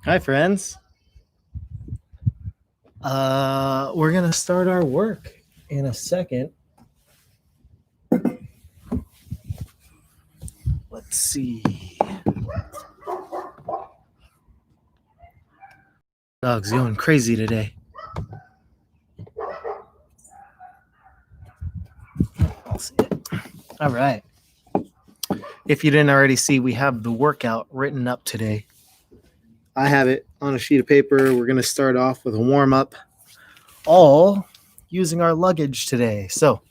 Hi, friends. We're going to start our work in a second. Let's see. Dog's going crazy today. I'll see it. All right. If you didn't already see, we have the workout written up today. I have it on a sheet of paper. We're going to start off with a warm up, all using our luggage today. So,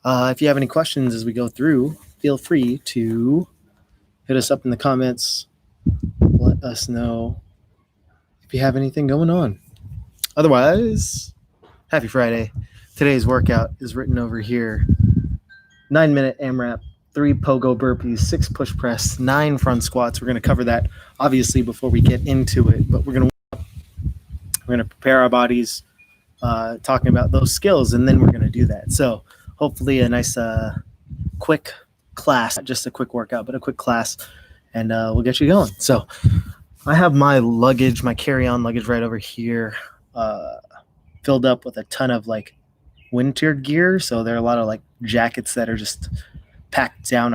if you have any questions as we go through, feel free to hit us up in the comments. Let us know if you have anything going on. Otherwise, happy Friday. Today's workout is written over here. 9-minute AMRAP, 3 pogo burpees, 6 push press, 9 front squats. We're going to cover that obviously before we get into it, but we're going to prepare our bodies talking about those skills, and then we're going to do that. So hopefully a nice quick class, not just a quick workout, but a quick class, and we'll get you going. So I have my luggage, my carry-on luggage right over here, filled up with a ton of like winter gear. So there are a lot of like jackets that are just packed down.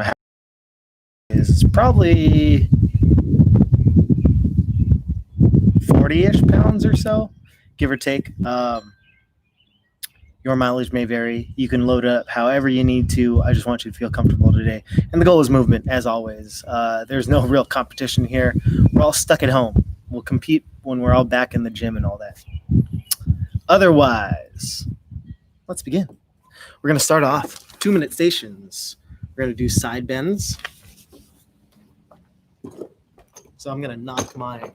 It's probably 40-ish pounds or so, give or take. Your mileage may vary. You can load it up however you need to. I just want you to feel comfortable today. And the goal is movement, as always. There's no real competition here. We're all stuck at home. We'll compete when we're all back in the gym and all that. Otherwise, let's begin. We're going to start off 2-minute stations. We're going to do side bends. So I'm going to knock my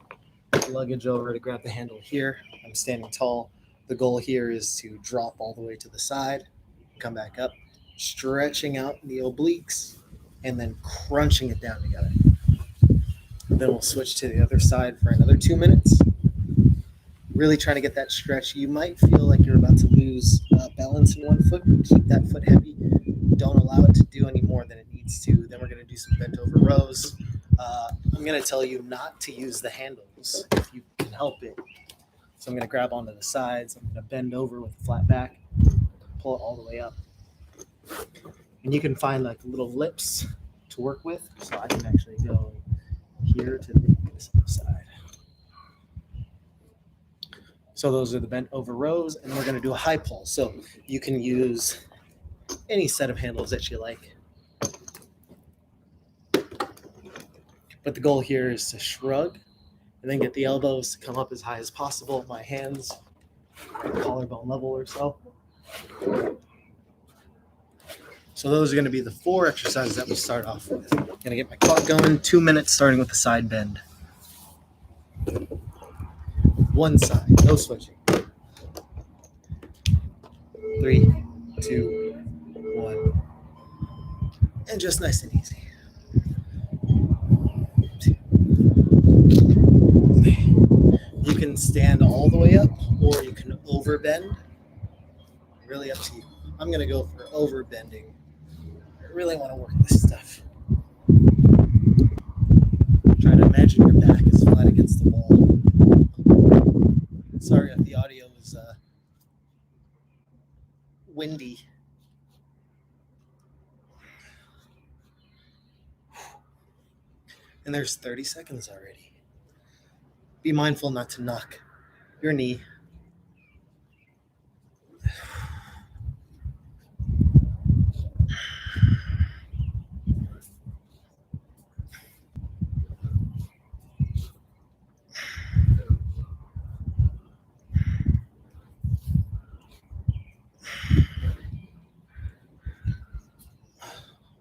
luggage over to grab the handle here. I'm standing tall. The goal here is to drop all the way to the side, come back up, stretching out the obliques, and then crunching it down together. Then we'll switch to the other side for another 2 minutes. Really trying to get that stretch. You might feel like you're about to lose balance in one foot. Keep that foot heavy. Don't allow it to do any more than it needs to. Then we're going to do some bent over rows. I'm going to tell you not to use the handles if you can help it. So I'm going to grab onto the sides. I'm going to bend over with a flat back, pull it all the way up. And you can find like little lips to work with. So I can actually go here to this other side. So those are the bent over rows, and we're going to do a high pull. So you can use any set of handles that you like. But the goal here is to shrug and then get the elbows to come up as high as possible. My hands at collarbone level or so. So those are going to be the 4 exercises that we start off with. I'm going to get my clock going. 2 minutes starting with the side bend. One side, no switching. 3, 2, 1. And just nice and easy. You can stand all the way up or you can overbend. Really up to you. I'm going to go for overbending. I really want to work this stuff. Try to imagine your back is flat against the wall. Sorry if the audio is windy. And there's 30 seconds already. Be mindful not to knock your knee.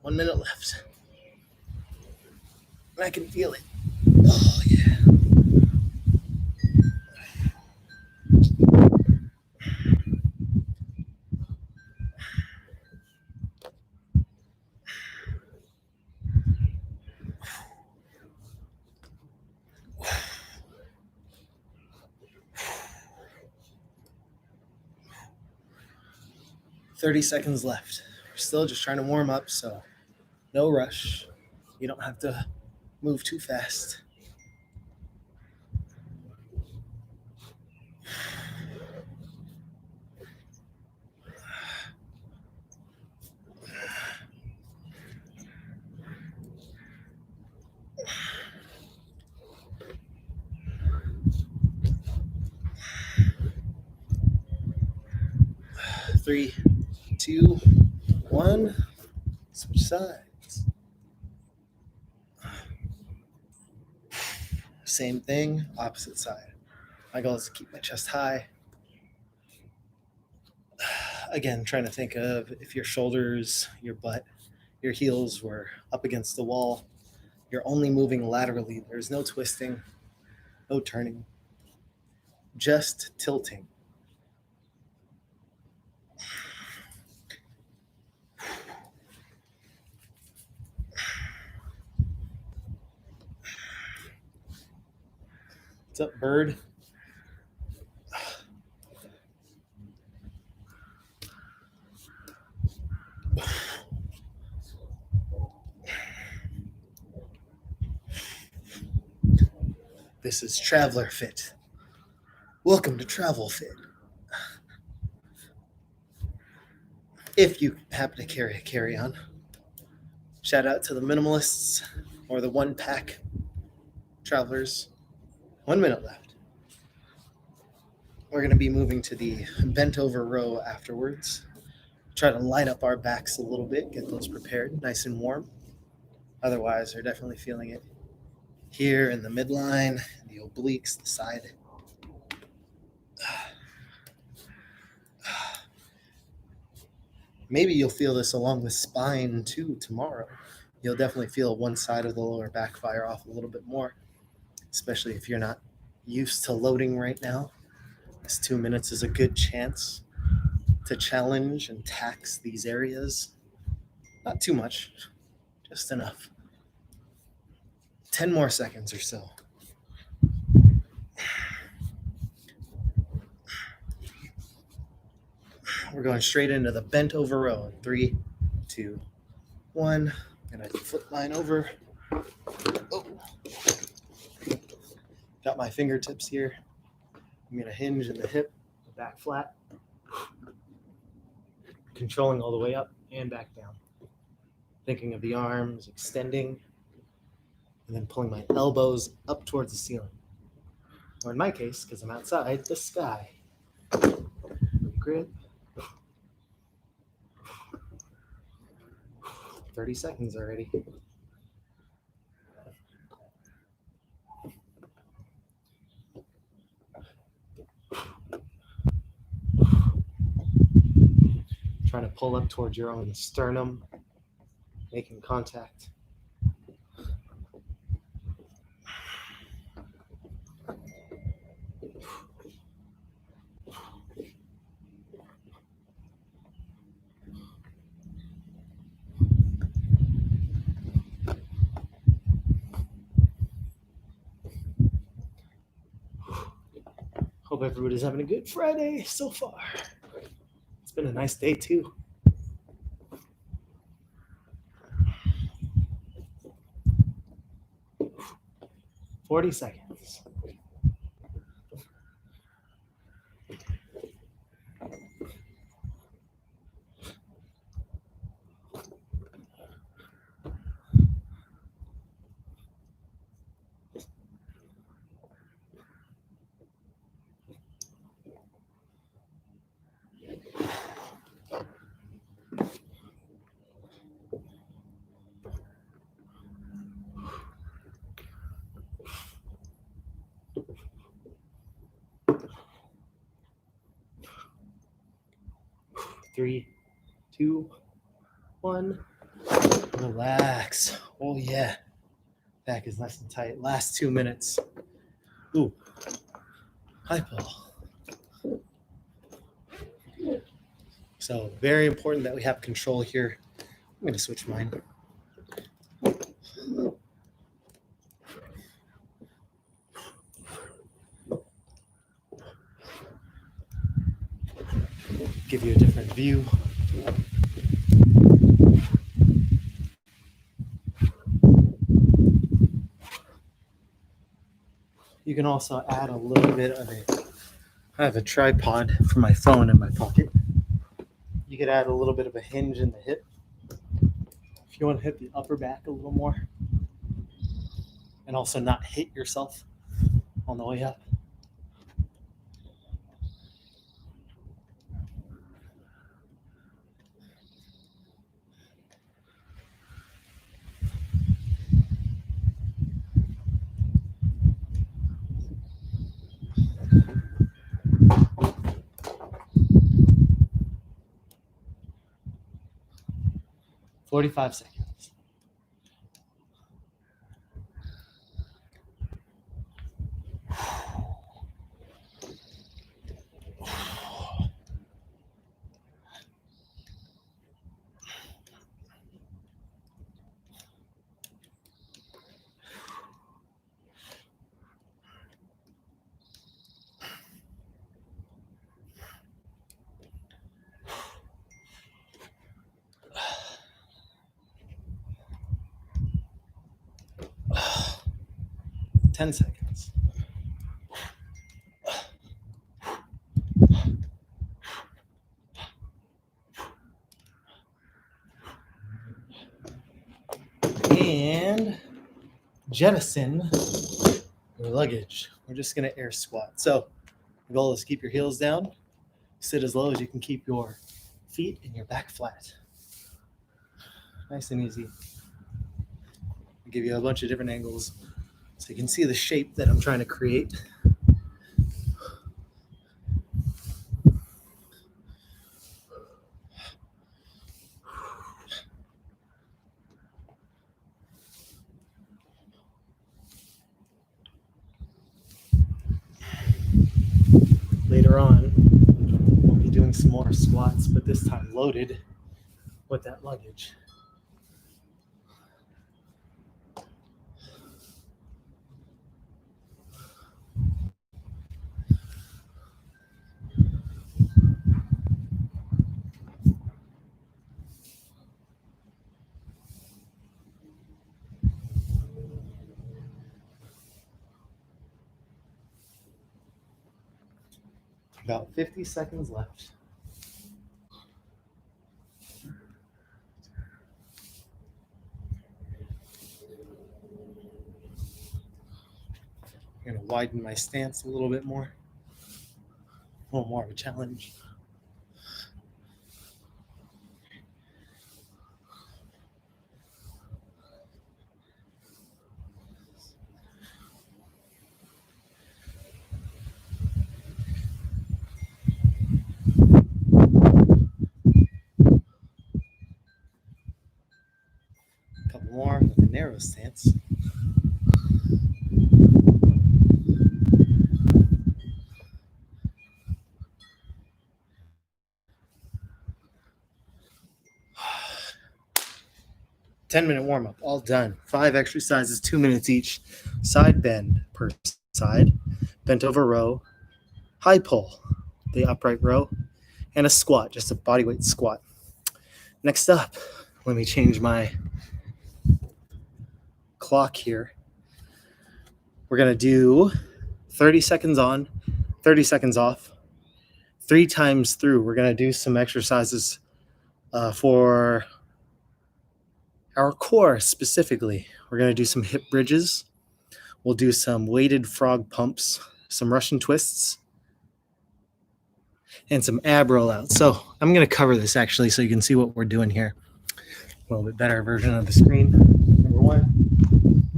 One minute left. And I can feel it. Oh, yeah. "30 seconds left. We're still just trying to warm up, so no rush. You don't have to move too fast. 3, 2, 1. Switch sides. Same thing, opposite side. My goal is to keep my chest high. Again, trying to think of if your shoulders, your butt, your heels were up against the wall. You're only moving laterally. There's no twisting, no turning, just tilting. What's up, bird? This is Traveler Fit. Welcome to Travel Fit. If you happen to carry a carry-on, shout out to the minimalists or the one-pack travelers. 1 minute left. We're going to be moving to the bent over row afterwards. Try to line up our backs a little bit, get those prepared, nice and warm. Otherwise, they're definitely feeling it here in the midline, the obliques, the side. Maybe you'll feel this along the spine too tomorrow. You'll definitely feel one side of the lower back fire off a little bit more, especially if you're not used to loading right now. This 2 minutes is a good chance to challenge and tax these areas. Not too much, just enough. 10 more seconds or so. We're going straight into the bent over row. 3, 2, 1. Gonna flip mine over. Oh. Got my fingertips here. I'm gonna hinge in the hip, back flat. Controlling all the way up and back down. Thinking of the arms extending and then pulling my elbows up towards the ceiling. Or in my case, because I'm outside, the sky. Grip. 30 seconds already. Trying to pull up towards your own sternum, making contact. Hope everybody's having a good Friday so far. It's been a nice day too. 40 seconds. Three, 2, 1. Relax. Oh yeah. Back is nice and tight. Last 2 minutes. Ooh. Hi, Paul. So very important that we have control here. I'm going to switch mine. Give you a different view. You can also add a little bit of I have a tripod for my phone in my pocket. You could add a little bit of a hinge in the hip. If you want to hit the upper back a little more. And also not hit yourself on the way up. 45 seconds. Ten seconds. And jettison your luggage. We're just going to air squat. So the goal is to keep your heels down, sit as low as you can keep your feet and your back flat. Nice and easy. I'll give you a bunch of different angles so you can see the shape that I'm trying to create. Later on, we'll be doing some more squats, but this time loaded with that luggage. About 50 seconds left. I'm going to widen my stance a little bit more. A little more of a challenge. A couple more with a narrow stance. Ten-minute warm-up, all done. 5 exercises, 2 minutes each. Side bend per side, bent over row, high pull, the upright row, and a squat, just a bodyweight squat. Next up, let me change my clock here. We're going to do 30 seconds on, 30 seconds off, 3 times through. We're going to do some exercises for our core specifically. We're going to do some hip bridges. We'll do some weighted frog pumps, some Russian twists, and some ab rollouts. So I'm going to cover this actually so you can see what we're doing here. A little bit better version of the screen. Number 1,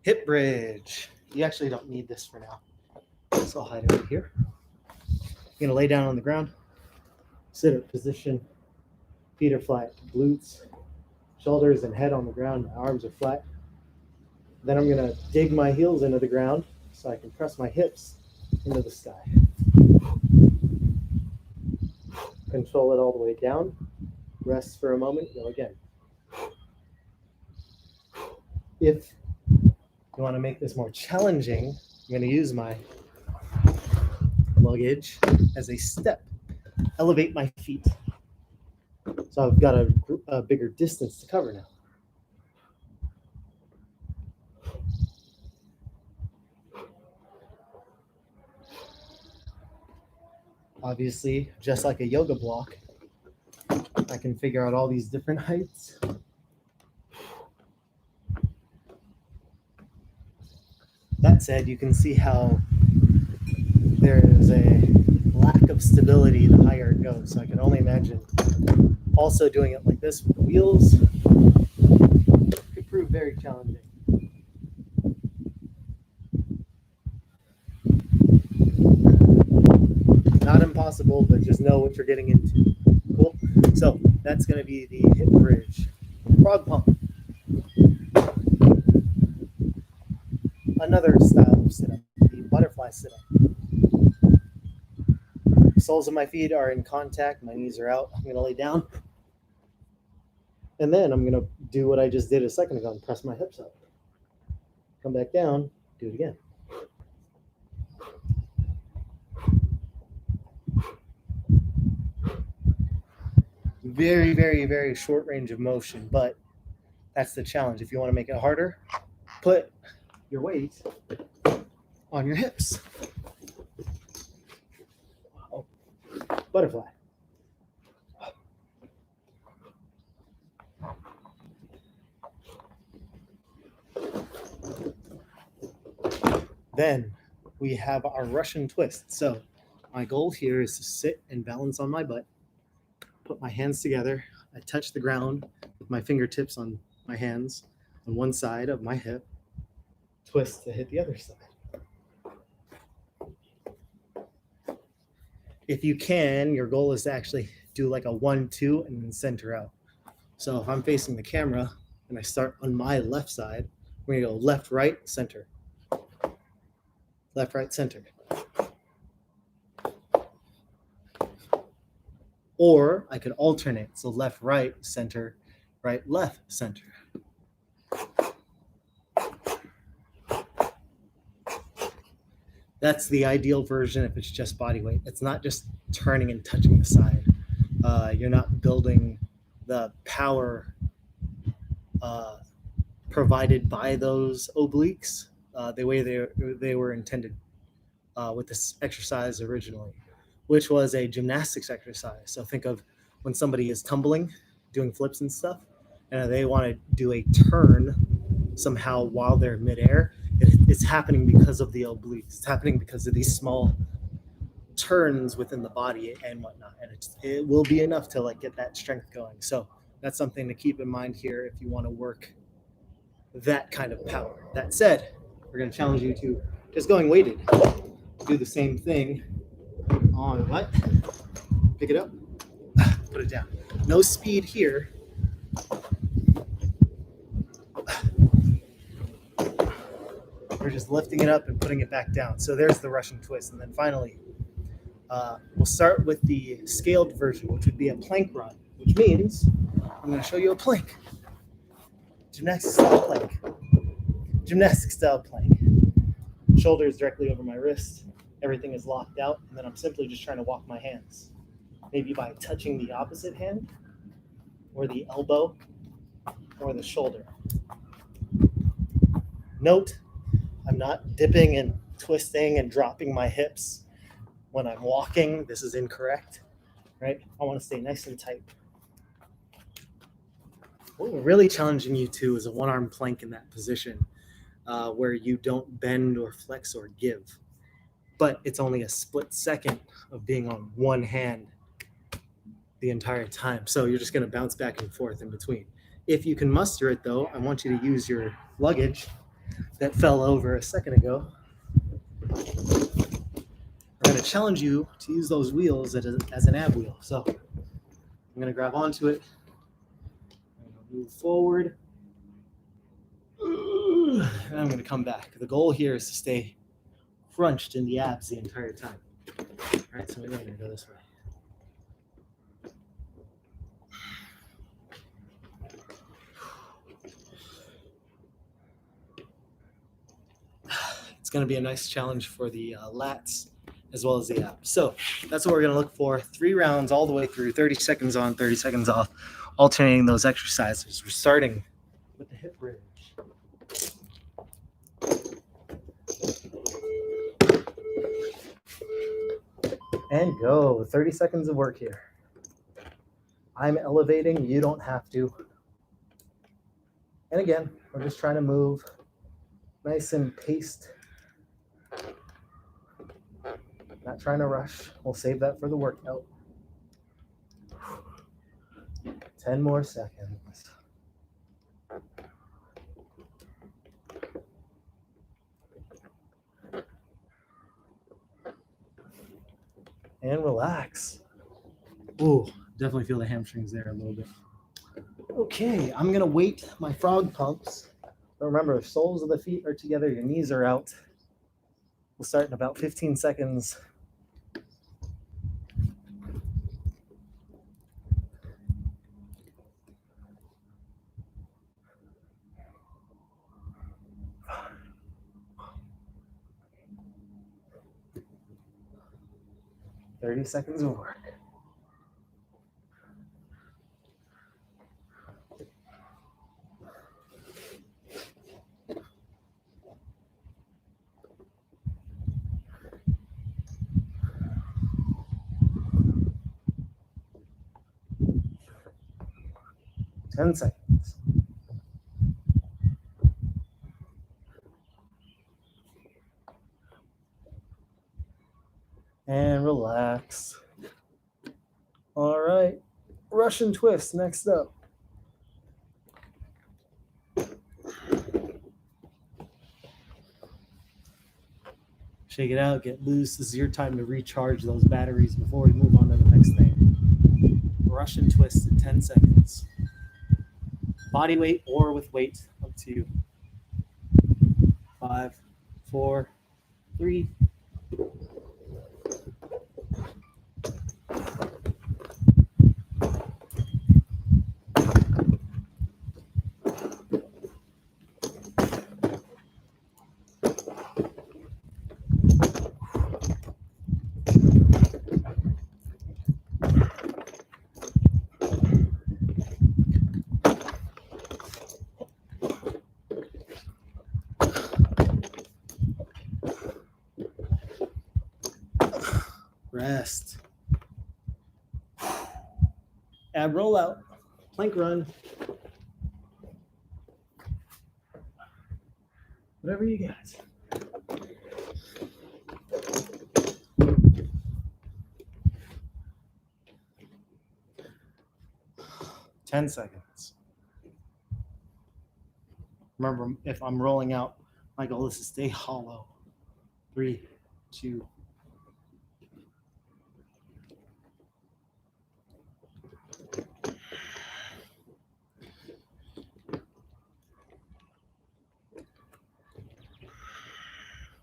hip bridge. You actually don't need this for now, so I'll hide it right here. You're going to lay down on the ground, sit up position, feet are flat, glutes, shoulders and head on the ground, my arms are flat. Then I'm going to dig my heels into the ground so I can press my hips into the sky. Control it all the way down. Rest for a moment, go again. If you want to make this more challenging, I'm going to use my luggage as a step. Elevate my feet. So I've got a bigger distance to cover now. Obviously, just like a yoga block, I can figure out all these different heights. That said, you can see how there is a lack of stability the higher it goes. So I can only imagine also doing it like this with the wheels could prove very challenging. Not impossible, but just know what you're getting into. Cool. So That's going to be the hip bridge. Frog pump. Another style of sit-up, the butterfly sit-up. Soles of my feet are in contact. My knees are out. I'm going to lay down. And then I'm going to do what I just did a second ago and press my hips up. Come back down. Do it again. Very, very, very short range of motion, but that's the challenge. If you want to make it harder, put your weight on your hips. Oh. Butterfly. Then we have our Russian twist. So my goal here is to sit and balance on my butt, put my hands together. I touch the ground with my fingertips on my hands on one side of my hip, twist to hit the other side. If you can, your goal is to actually do like a 1-2 and then center out. So if I'm facing the camera and I start on my left side, we're going to go left, right, center. Left, right, center. Or I could alternate. So left, right, center, right, left, center. That's the ideal version if it's just body weight. It's not just turning and touching the side. You're not building the power provided by those obliques the way they were intended with this exercise originally, which was a gymnastics exercise. So think of when somebody is tumbling, doing flips and stuff, and they want to do a turn somehow while they're midair. It's happening because of the obliques. It's happening because of these small turns within the body and whatnot. And it will be enough to like get that strength going. So that's something to keep in mind here if you want to work that kind of power. That said, we're going to challenge you to just going weighted. Do the same thing on what? Pick it up, put it down. No speed here. We're just lifting it up and putting it back down. So there's the Russian twist. And then finally, we'll start with the scaled version, which would be a plank run, which means I'm going to show you a plank. Gymnastics style plank. Gymnastics style plank. Shoulders directly over my wrist. Everything is locked out. And then I'm simply just trying to walk my hands. Maybe by touching the opposite hand or the elbow or the shoulder. Note, I'm not dipping and twisting and dropping my hips when I'm walking. This is incorrect, right? I want to stay nice and tight. What we're really challenging you to is a one-arm plank in that position where you don't bend or flex or give. But it's only a split second of being on one hand the entire time. So you're just going to bounce back and forth in between. If you can muster it, though, I want you to use your luggage that fell over a second ago. We're going to challenge you to use those wheels as an ab wheel. So I'm going to grab onto it. I'm going to move forward. And I'm going to come back. The goal here is to stay crunched in the abs the entire time. All right, so we're going to go this way. It's going to be a nice challenge for the lats as well as the abs. So that's what we're going to look for. 3 rounds all the way through, 30 seconds on, 30 seconds off, alternating those exercises. We're starting with the hip bridge. And go. 30 seconds of work here. I'm elevating. You don't have to. And again, we're just trying to move nice and paced. Not trying to rush. We'll save that for the workout. 10 more seconds. And relax. Ooh, Definitely feel the hamstrings there a little bit. Okay, I'm gonna weight my frog pumps. Remember, the soles of the feet are together, your knees are out. We'll start in about 15 seconds. "30 seconds of work." "10 seconds." And relax. All right, Russian twist next up. Shake it out, get loose. This is your time to recharge those batteries before we move on to the next thing. Russian twist in 10 seconds. Body weight or with weight, up to you. 5, 4, 3. Rest. Ab rollout, plank run. Whatever you got. 10 seconds. Remember, if I'm rolling out, my goal is to stay hollow. 3, 2.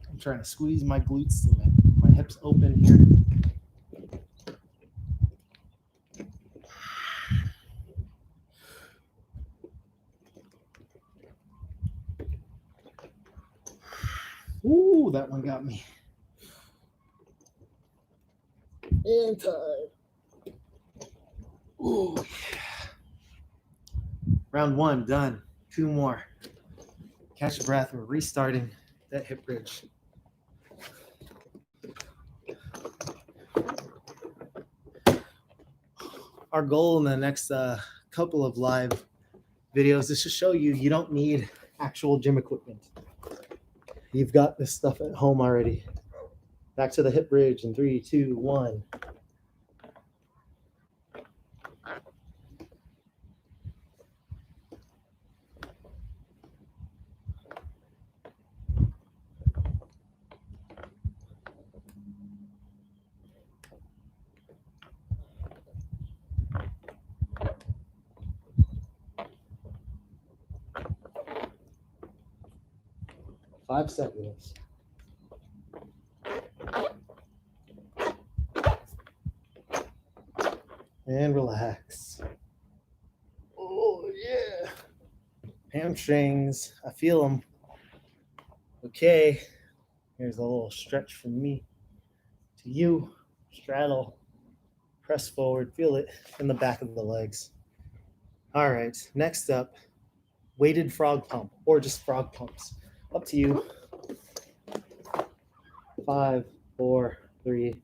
I'm trying to squeeze my glutes so that my hips open here. Ooh, that one got me. And time. Ooh, yeah. Round 1 done. 2 more. Catch your breath. We're restarting that hip bridge. Our goal in the next couple of live videos is to show you don't need actual gym equipment. You've got this stuff at home already. Back to the hip bridge in 3, 2, 1. Five seconds. And relax. Oh, yeah. Hamstrings. I feel them. Okay. Here's a little stretch from me to you. Straddle. Press forward. Feel it in the back of the legs. All right. Next up, weighted frog pump or just frog pumps. Up to you. 5, 4, 3.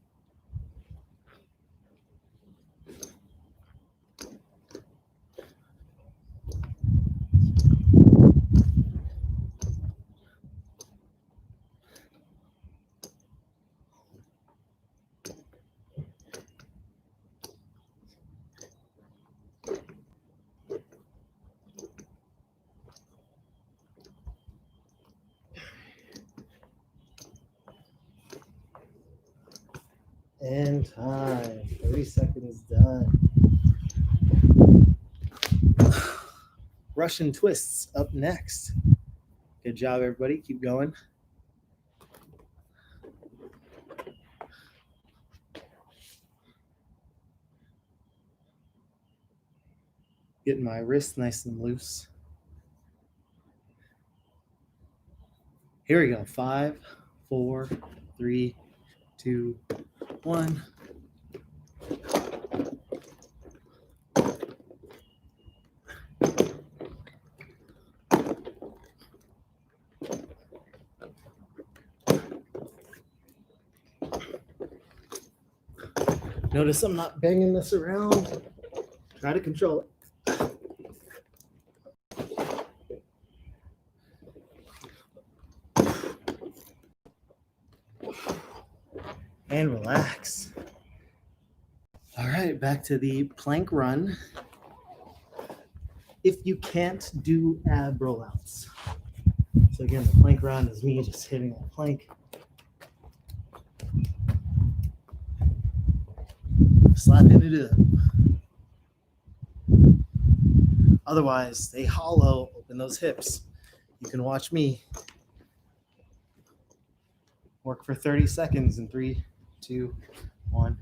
And time. 30 seconds done. Russian twists up next. Good job, everybody. Keep going. Getting my wrist nice and loose. Here we go. 5, 4, 3, 2, 1. Notice I'm not banging this around. Try to control it. And relax. All right, back to the plank run. If you can't do ab rollouts. So again, the plank run is me just hitting a plank. Slapping it up. Otherwise, stay hollow, open those hips. You can watch me work for 30 seconds in 3, 2, 1.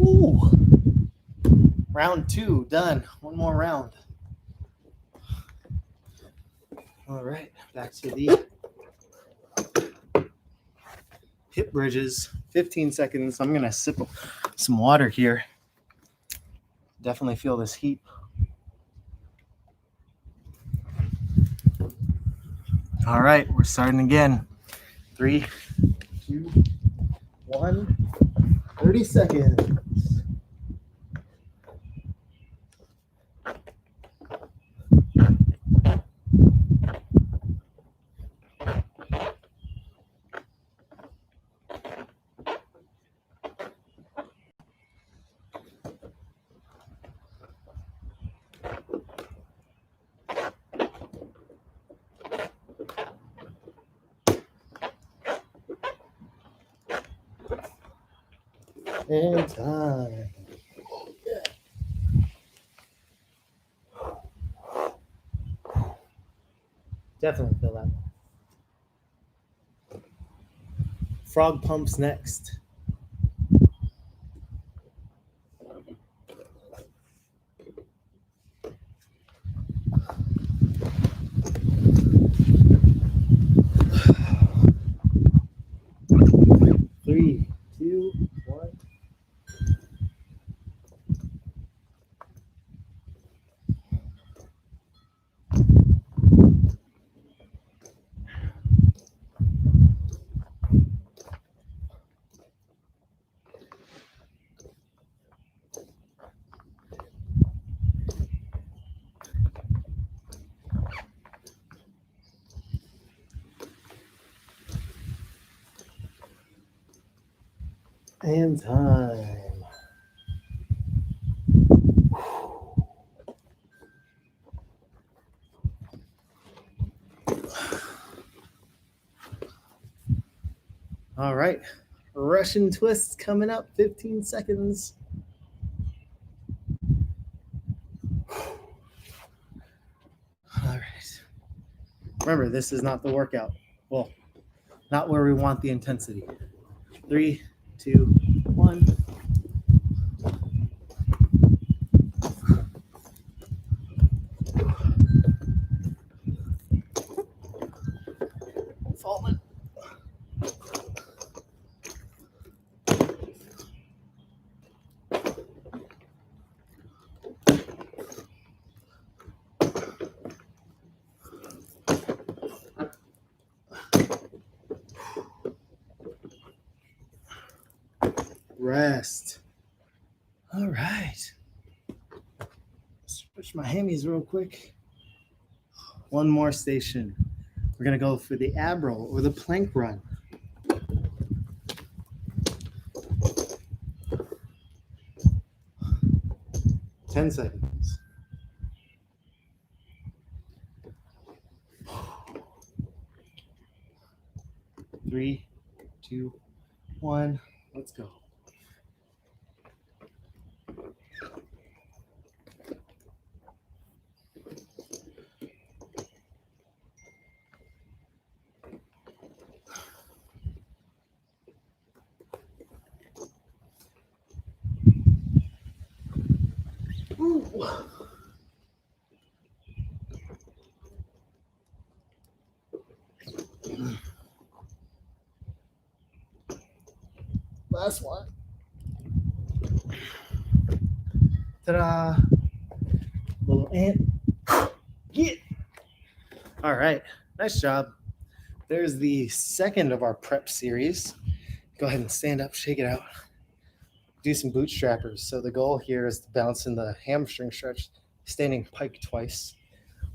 Ooh. Round 2 done. One more round. All right, back to the hip bridges. 15 seconds. I'm gonna sip some water here. Definitely feel this heat. All right, we're starting again. 3, 2, 1. 30 seconds. And time. Definitely feel that one. Frog pumps next. Three, two, one. And time. All right. Russian twists coming up. 15 seconds. All right. Remember, this is not the workout. Well, not where we want the intensity. 3, 2, 1. Falling. Rest. All right. Push my hammies real quick. One more station. We're going to go for the ab roll or the plank run. Ten seconds. 3, 2, 1. Let's go. Ooh. Last one. Ta-da! Little ant. Get. All right. Nice job. There's the second of our prep series. Go ahead and stand up, shake it out. Do some bootstrappers. So the goal here is to bounce in the hamstring stretch, standing pike twice.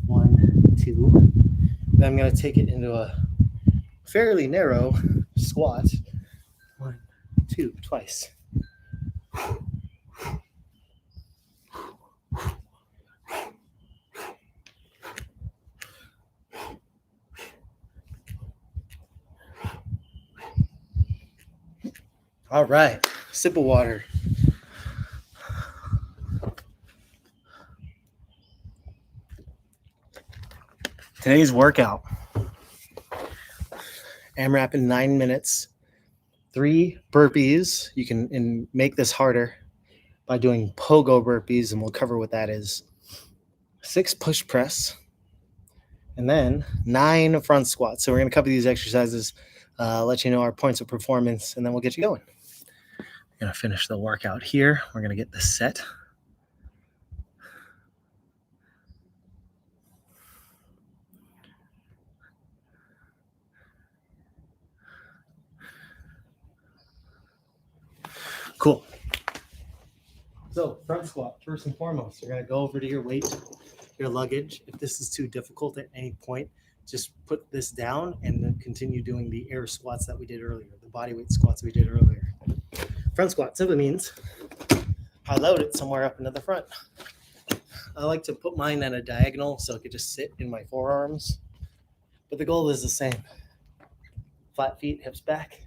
1, 2. Then I'm going to take it into a fairly narrow squat. 1, 2, twice. All right, sip of water. Today's workout. AMRAP in 9 minutes. 3 burpees. You can make this harder by doing pogo burpees, and we'll cover what that is. 6 push press, and then 9 front squats. So we're going to cover these exercises, let you know our points of performance, and then we'll get you going. We're going to finish the workout here. We're going to get this set. Cool. So front squat, first and foremost, you're going to go over to your weight, your luggage. If this is too difficult at any point, just put this down and then continue doing the air squats that we did earlier, the body weight squats we did earlier. Front squat simply means I load it somewhere up into the front. I like to put mine at a diagonal so it could just sit in my forearms. But the goal is the same. Flat feet, hips back,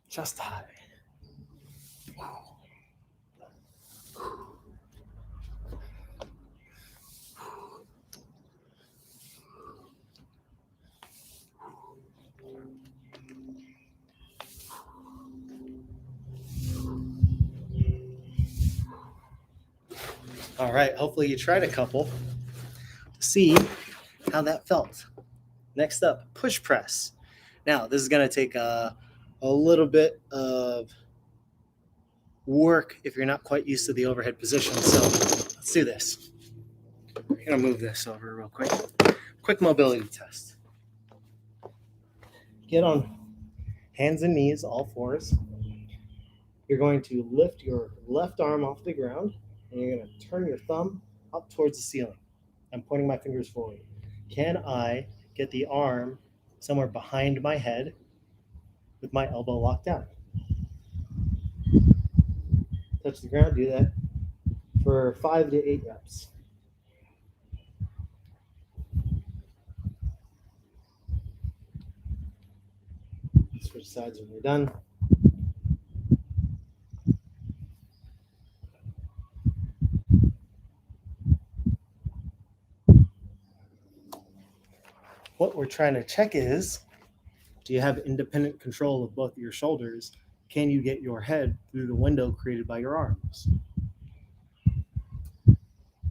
chest high. All right, hopefully you tried a couple to see how that felt. Next up, push press. Now, this is going to take a little bit of work if you're not quite used to the overhead position. So let's do this. I'm going to move this over real quick. Quick mobility test. Get on hands and knees, all fours. You're going to lift your left arm off the ground, and you're going to turn your thumb up towards the ceiling. I'm pointing my fingers forward. Can I get the arm somewhere behind my head with my elbow locked down? Touch the ground, do that for 5 to 8 reps. Switch sides when you're done. What we're trying to check is, do you have independent control of both of your shoulders? Can you get your head through the window created by your arms?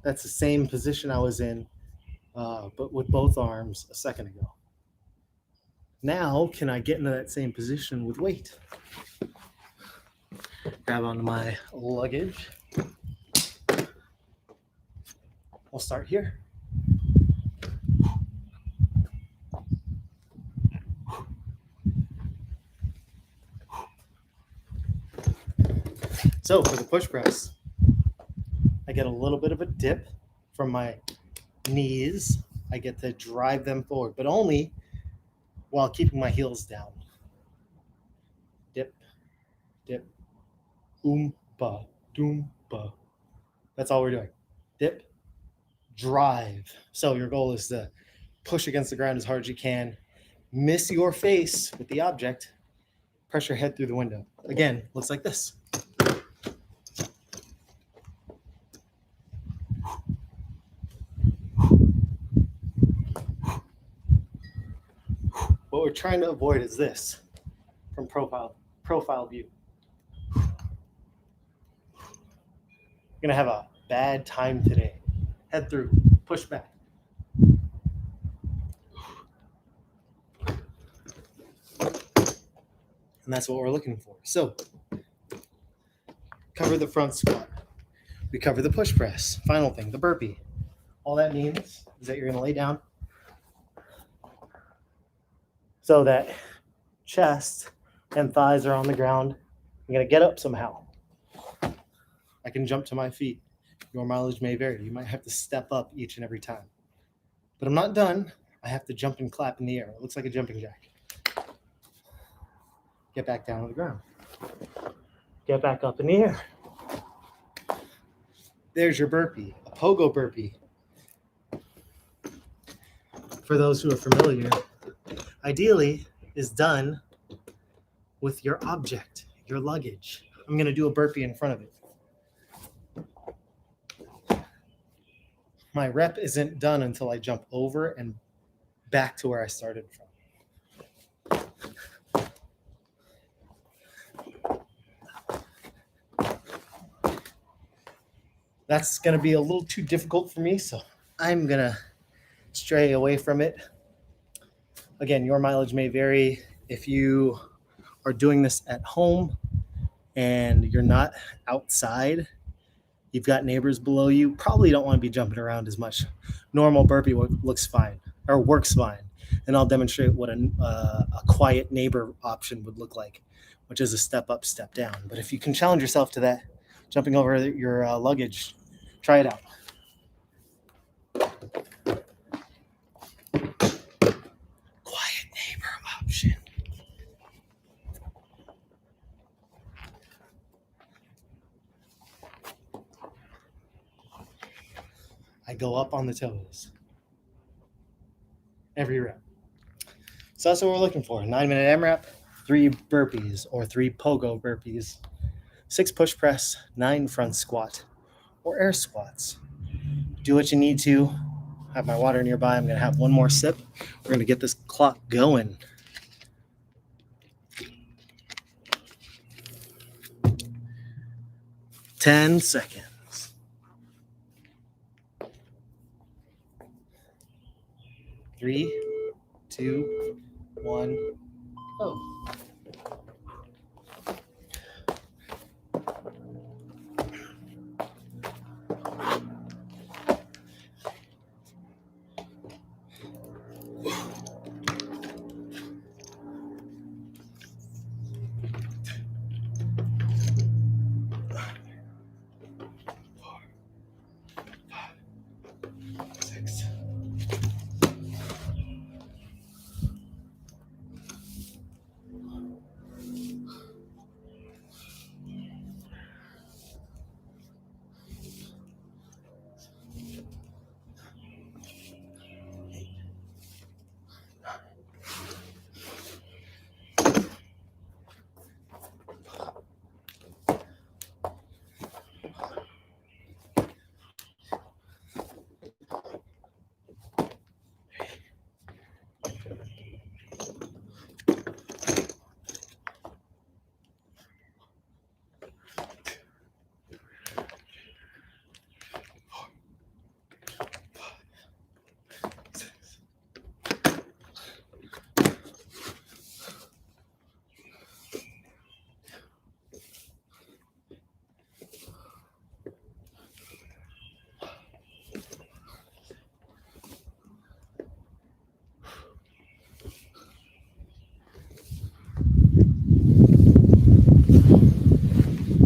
That's the same position I was in, but with both arms a second ago. Now, can I get into that same position with weight? Grab onto my luggage. We'll start here. So for the push press, I get a little bit of a dip from my knees. I get to drive them forward, but only while keeping my heels down. Dip, dip, oompa, doompa. That's all we're doing. Dip, drive. So your goal is to push against the ground as hard as you can, miss your face with the object, press your head through the window. Again, looks like this. What we're trying to avoid is this from profile view. You're gonna have a bad time today. Head through, push back. And that's what we're looking for. So cover the front squat. We cover the push press. Final thing, the burpee. All that means is that you're going to lay down so that chest and thighs are on the ground. I'm going to get up somehow. I can jump to my feet. Your mileage may vary. You might have to step up each and every time. But I'm not done. I have to jump and clap in the air. It looks like a jumping jack. Get back down on the ground. Get back up in the air. There's your burpee, a pogo burpee. For those who are familiar, ideally is done with your object, your luggage. I'm going to do a burpee in front of it. My rep isn't done until I jump over and back to where I started from. That's going to be a little too difficult for me, so I'm going to stray away from it. Again, your mileage may vary. If you are doing this at home and you're not outside, you've got neighbors below you, probably don't want to be jumping around as much. Normal burpee looks fine or works fine. And I'll demonstrate what a quiet neighbor option would look like, which is a step up, step down. But if you can challenge yourself to that, jumping over your luggage, try it out. Quiet neighbor option. I go up on the toes. Every rep. So that's what we're looking for. 9-minute AMRAP, 3 burpees or 3 pogo burpees, 6 push press, 9 front squat or air squats. Do what you need to. I have my water nearby. I'm going to have one more sip. We're going to get this clock going. Ten seconds. 3, 2, 1, go.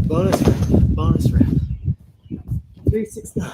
Bonus rep. 369.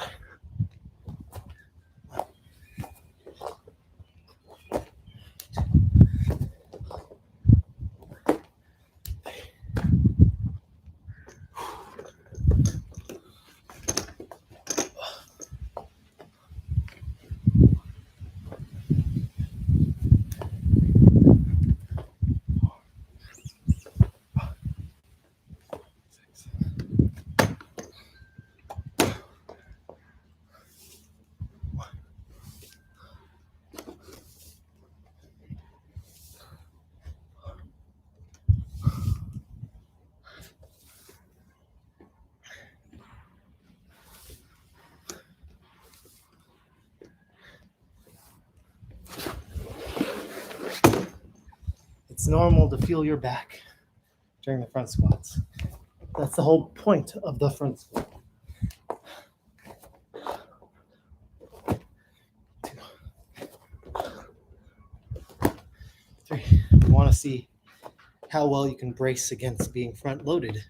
It's normal to feel your back during the front squats. That's the whole point of the front squat. 2, 3. You want to see how well you can brace against being front loaded.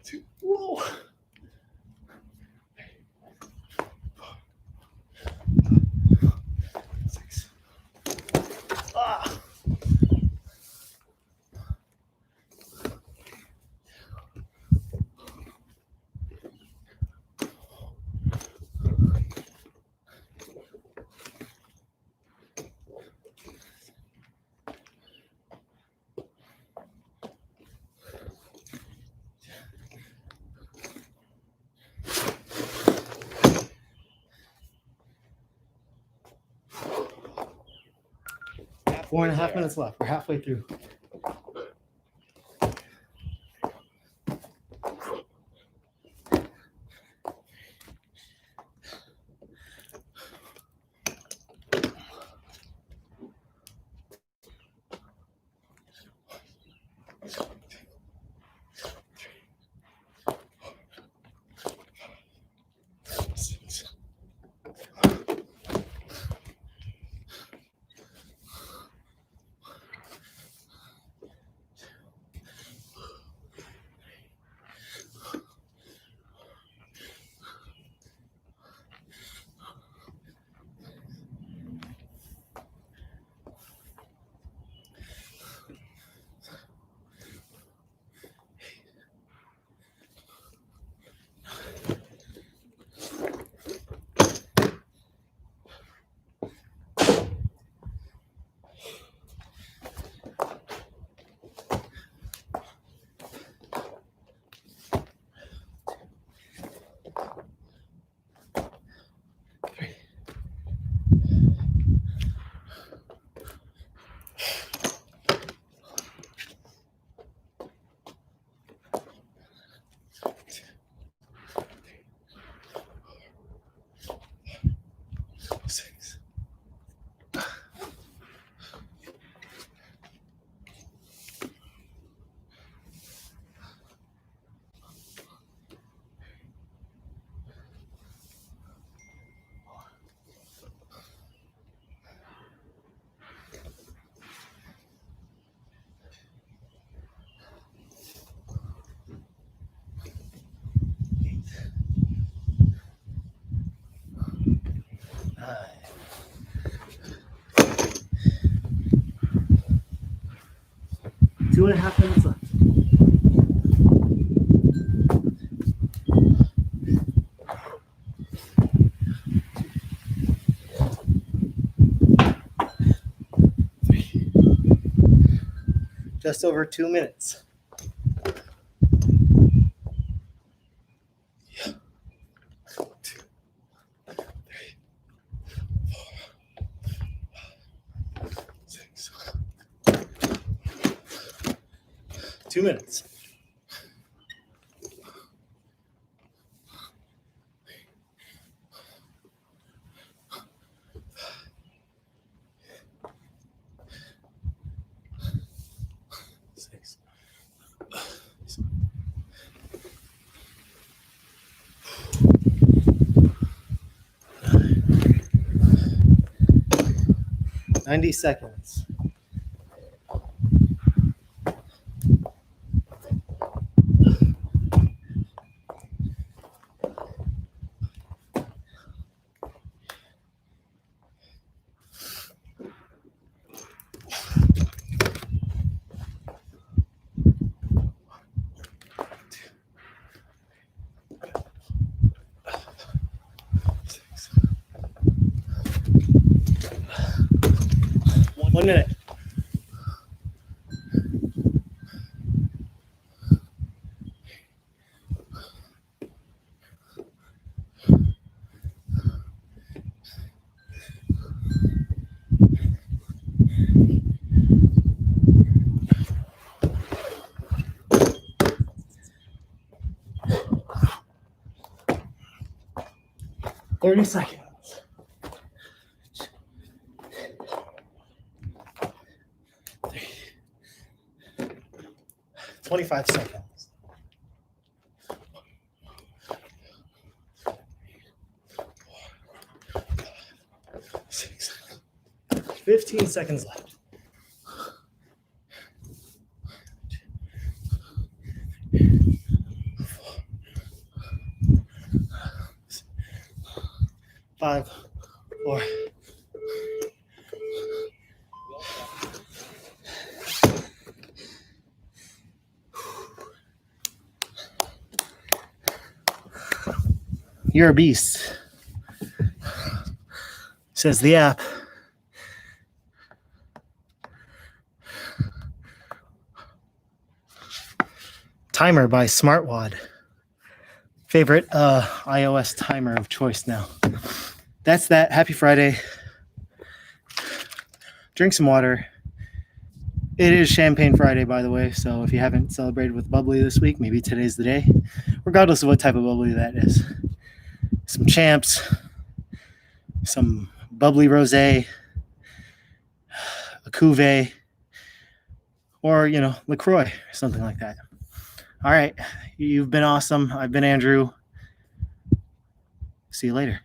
2. Whoa. 6. Ah. 4.5 minutes left. We're halfway through. Two and a half minutes left. Just over 2 minutes. Yeah. 2, 3, 4, 5, 6. 2 minutes. 90 seconds. One minute. Thirty seconds. 25 seconds. 6. 15 seconds left. 5, 4. You're a beast, says the app. Timer by SmartWad. Favorite iOS timer of choice now. That's that. Happy Friday. Drink some water. It is Champagne Friday, by the way, so if you haven't celebrated with bubbly this week, maybe today's the day, regardless of what type of bubbly that is. Some champs, some bubbly rosé, a cuvee, or, LaCroix, something like that. All right. You've been awesome. I've been Andrew. See you later.